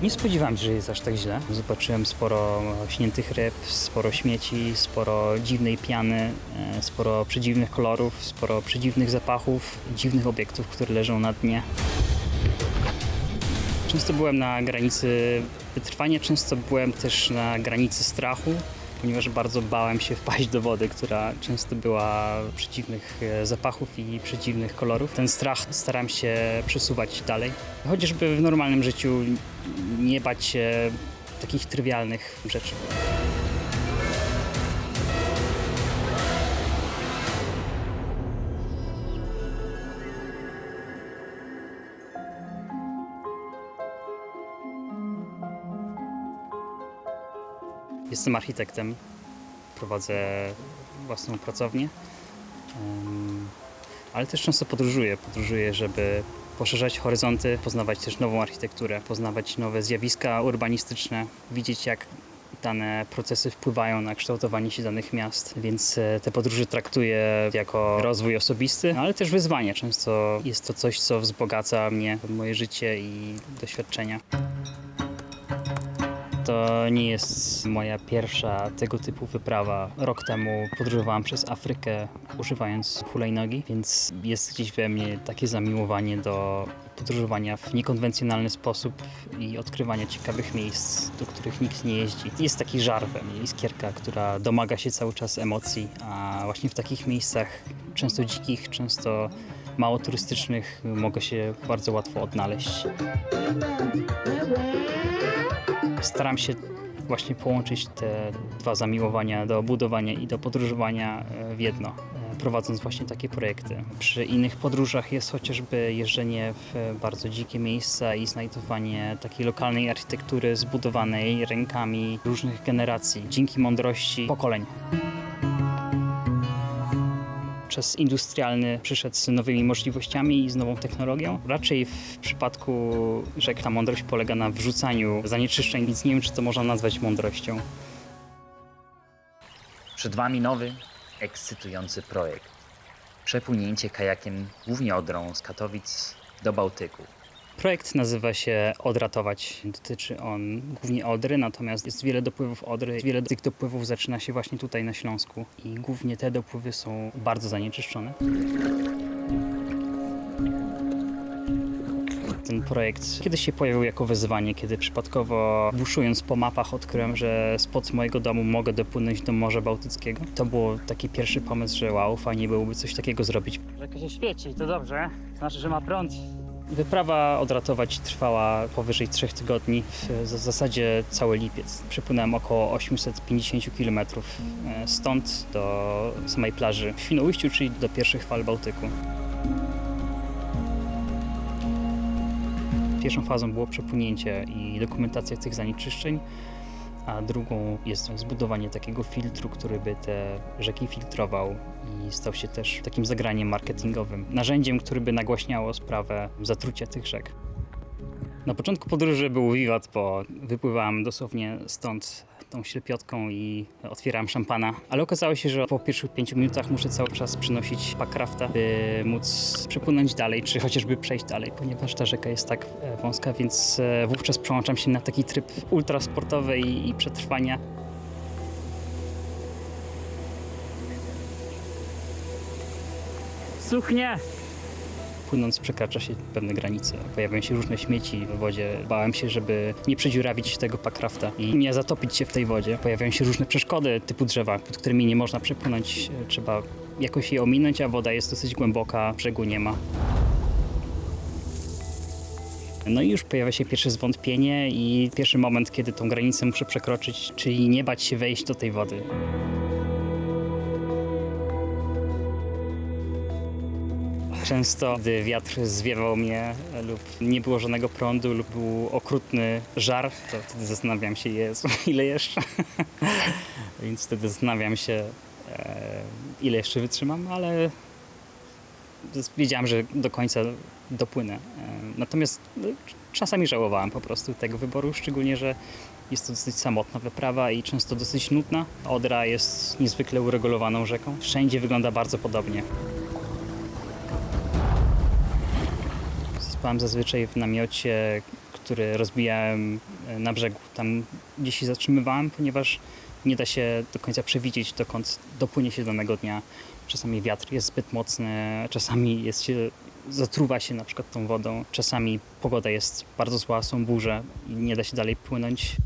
Nie spodziewałem się, że jest aż tak źle. Zobaczyłem sporo śniętych ryb, sporo śmieci, sporo dziwnej piany, sporo przedziwnych kolorów, sporo przedziwnych zapachów, dziwnych obiektów, które leżą na dnie. Często byłem na granicy wytrwania, często byłem też na granicy strachu, ponieważ bardzo bałem się wpaść do wody, która często była przedziwnych zapachów i przedziwnych kolorów. Ten strach staram się przesuwać dalej. Chociażby w normalnym życiu nie bać się takich trywialnych rzeczy. Jestem architektem, prowadzę własną pracownię, ale też często podróżuję, żeby poszerzać horyzonty, poznawać też nową architekturę, poznawać nowe zjawiska urbanistyczne, widzieć jak dane procesy wpływają na kształtowanie się danych miast, więc te podróże traktuję jako rozwój osobisty, ale też wyzwanie. Często jest to coś, co wzbogaca mnie, moje życie i doświadczenia. To nie jest moja pierwsza tego typu wyprawa. Rok temu podróżowałam przez Afrykę używając hulajnogi, więc jest gdzieś we mnie takie zamiłowanie do podróżowania w niekonwencjonalny sposób i odkrywania ciekawych miejsc, do których nikt nie jeździ. Jest taki żar we mnie, iskierka, która domaga się cały czas emocji, a właśnie w takich miejscach, często dzikich, często mało turystycznych, mogę się bardzo łatwo odnaleźć. Staram się właśnie połączyć te dwa zamiłowania do budowania i do podróżowania w jedno, prowadząc właśnie takie projekty. Przy innych podróżach jest chociażby jeżdżenie w bardzo dzikie miejsca i znajdowanie takiej lokalnej architektury zbudowanej rękami różnych generacji, dzięki mądrości pokoleń. Czas industrialny przyszedł z nowymi możliwościami i z nową technologią. Raczej w przypadku rzek ta mądrość polega na wrzucaniu zanieczyszczeń, więc nie wiem, czy to można nazwać mądrością. Przed Wami nowy, ekscytujący projekt. Przepłynięcie kajakiem głównie Odrą z Katowic do Bałtyku. Projekt nazywa się Odratować. Dotyczy on głównie Odry, natomiast jest wiele dopływów Odry. Wiele tych dopływów zaczyna się właśnie tutaj na Śląsku i głównie te dopływy są bardzo zanieczyszczone. Ten projekt kiedyś się pojawił jako wyzwanie, kiedy przypadkowo buszując po mapach odkryłem, że spod mojego domu mogę dopłynąć do Morza Bałtyckiego. To był taki pierwszy pomysł, że wow, fajnie byłoby coś takiego zrobić. Rzeka się świeci, to dobrze, to znaczy, że ma prąd. Wyprawa Odratować trwała powyżej 3 tygodni, w zasadzie cały lipiec. Przepłynąłem około 850 km stąd do samej plaży w Świnoujściu, czyli do pierwszych fal Bałtyku. Pierwszą fazą było przepłynięcie i dokumentacja tych zanieczyszczeń, a drugą jest zbudowanie takiego filtru, który by te rzeki filtrował i stał się też takim zagraniem marketingowym, narzędziem, które by nagłaśniało sprawę zatrucia tych rzek. Na początku podróży był wiwat, bo wypływałem dosłownie stąd tą ślepiotką i otwierałem szampana, ale okazało się, że po pierwszych 5 minutach muszę cały czas przynosić packrafta, by móc przepłynąć dalej, czy chociażby przejść dalej, ponieważ ta rzeka jest tak wąska, więc wówczas przełączam się na taki tryb ultrasportowy i przetrwania. Suchnie! Płynąc przekracza się pewne granice. Pojawiają się różne śmieci w wodzie. Bałem się, żeby nie przedziurawić tego packrafta i nie zatopić się w tej wodzie. Pojawiają się różne przeszkody typu drzewa, pod którymi nie można przepłynąć. Trzeba jakoś je ominąć, a woda jest dosyć głęboka, brzegu nie ma. No i już pojawia się pierwsze zwątpienie i pierwszy moment, kiedy tą granicę muszę przekroczyć, czyli nie bać się wejść do tej wody. Często, gdy wiatr zwiewał mnie lub nie było żadnego prądu lub był okrutny żar, to wtedy zastanawiam się, Jezu, ile jeszcze? Więc wtedy zastanawiam się, ile jeszcze wytrzymam, ale wiedziałem, że do końca dopłynę. Natomiast czasami żałowałem po prostu tego wyboru, szczególnie, że jest to dosyć samotna wyprawa i często dosyć nudna. Odra jest niezwykle uregulowaną rzeką. Wszędzie wygląda bardzo podobnie. Spałem zazwyczaj w namiocie, który rozbijałem na brzegu, tam gdzie się zatrzymywałem, ponieważ nie da się do końca przewidzieć, dokąd dopłynie się danego dnia. Czasami wiatr jest zbyt mocny, czasami zatruwa się na przykład tą wodą, czasami pogoda jest bardzo zła, są burze i nie da się dalej płynąć.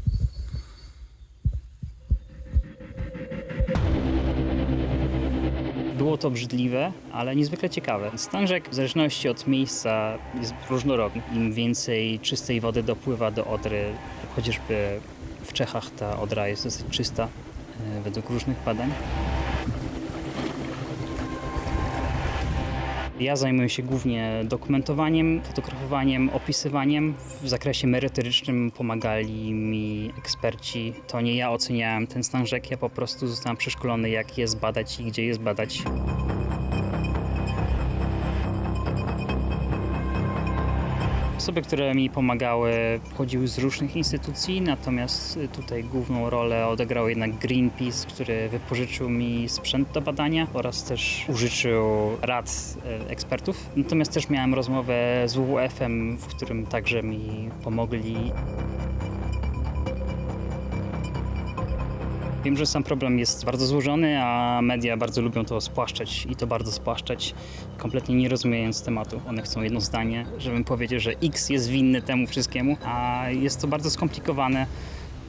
Było to obrzydliwe, ale niezwykle ciekawe. Stan rzek w zależności od miejsca jest różnorodny. Im więcej czystej wody dopływa do Odry, chociażby w Czechach ta Odra jest dosyć czysta według różnych badań. Ja zajmuję się głównie dokumentowaniem, fotografowaniem, opisywaniem. W zakresie merytorycznym pomagali mi eksperci. To nie ja oceniałem ten stan rzek, ja po prostu zostałem przeszkolony, jak je zbadać i gdzie je zbadać. Osoby, które mi pomagały, pochodziły z różnych instytucji, natomiast tutaj główną rolę odegrał jednak Greenpeace, który wypożyczył mi sprzęt do badania oraz też użyczył rad ekspertów. Natomiast też miałem rozmowę z WWF-em, w którym także mi pomogli. Wiem, że sam problem jest bardzo złożony, a media bardzo lubią to spłaszczać i to bardzo spłaszczać, kompletnie nie rozumiejąc tematu. One chcą jedno zdanie, żebym powiedział, że X jest winny temu wszystkiemu, a jest to bardzo skomplikowane.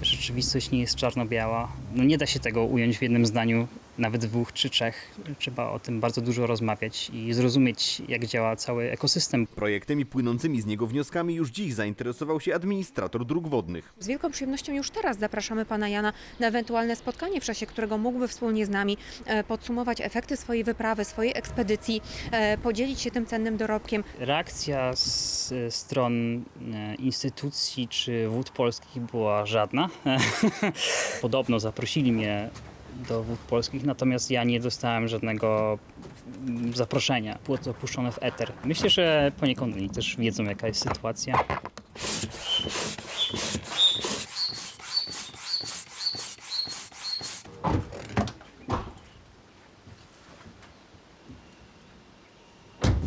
Rzeczywistość nie jest czarno-biała. No nie da się tego ująć w jednym zdaniu, nawet dwóch czy trzech. Trzeba o tym bardzo dużo rozmawiać i zrozumieć, jak działa cały ekosystem. Projektem i płynącymi z niego wnioskami już dziś zainteresował się administrator dróg wodnych. Z wielką przyjemnością już teraz zapraszamy pana Jana na ewentualne spotkanie, w czasie którego mógłby wspólnie z nami podsumować efekty swojej wyprawy, swojej ekspedycji, podzielić się tym cennym dorobkiem. Reakcja z stron instytucji czy wód polskich była żadna. Podobno zaprosili mnie do wód polskich, natomiast ja nie dostałem żadnego zaproszenia. Było to puszczone w eter. Myślę, że poniekąd oni też wiedzą, jaka jest sytuacja.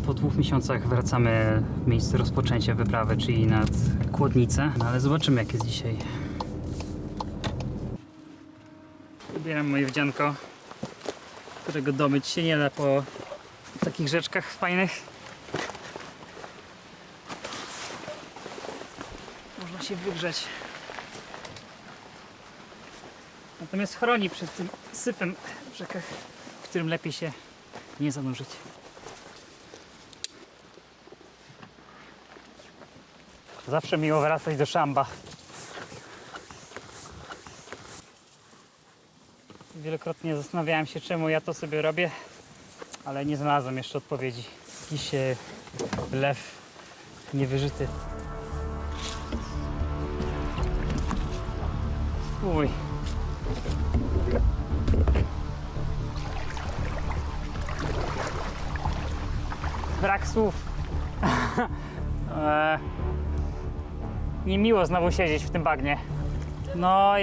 Po 2 miesiącach wracamy w miejsce rozpoczęcia wyprawy, czyli nad Kłodnicę. No ale zobaczymy, jak jest dzisiaj. Wybieram moje wdzianko, którego domyć się nie da po takich rzeczkach fajnych. Można się wygrzać. Natomiast chroni przed tym sypem w rzekach, w którym lepiej się nie zanurzyć. Zawsze miło wracać do szamba. Wielokrotnie zastanawiałem się, czemu ja to sobie robię, ale nie znalazłem jeszcze odpowiedzi. Jakiś lew niewyżyty. Uj. Brak słów. Niemiło znowu siedzieć w tym bagnie. No,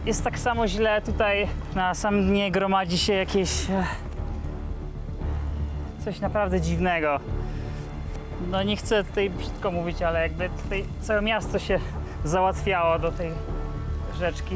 jest tak samo źle tutaj. Na samym dnie gromadzi się jakieś coś naprawdę dziwnego. No nie chcę tutaj brzydko mówić, ale jakby tutaj całe miasto się załatwiało do tej rzeczki.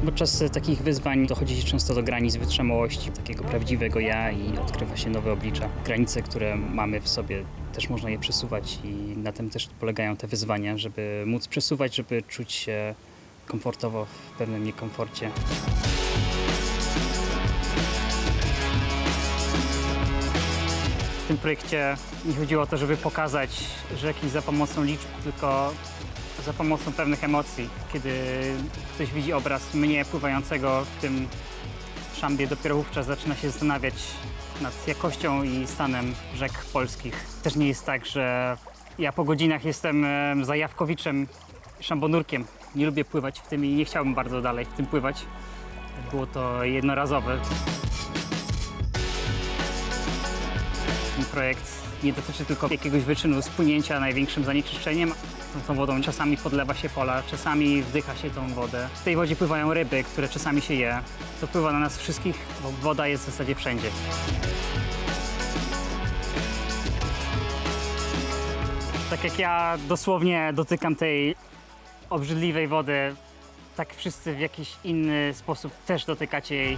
Podczas takich wyzwań dochodzi się często do granic wytrzymałości, takiego prawdziwego ja i odkrywa się nowe oblicza. Granice, które mamy w sobie, też można je przesuwać i na tym też polegają te wyzwania, żeby móc przesuwać, żeby czuć się komfortowo w pewnym niekomforcie. W tym projekcie nie chodziło o to, żeby pokazać rzeki za pomocą liczb, tylko za pomocą pewnych emocji. Kiedy ktoś widzi obraz mnie pływającego w tym szambie, dopiero wówczas zaczyna się zastanawiać nad jakością i stanem rzek polskich. Też nie jest tak, że ja po godzinach jestem zajawkowiczem, szambonurkiem. Nie lubię pływać w tym i nie chciałbym bardzo dalej w tym pływać. Było to jednorazowe. Ten projekt nie dotyczy tylko jakiegoś wyczynu spłynięcia największym zanieczyszczeniem. Tą wodą czasami podlewa się pola, czasami wdycha się tą wodę. W tej wodzie pływają ryby, które czasami się je. To wpływa na nas wszystkich, bo woda jest w zasadzie wszędzie. Tak jak ja dosłownie dotykam tej obrzydliwej wody, tak wszyscy w jakiś inny sposób też dotykacie jej.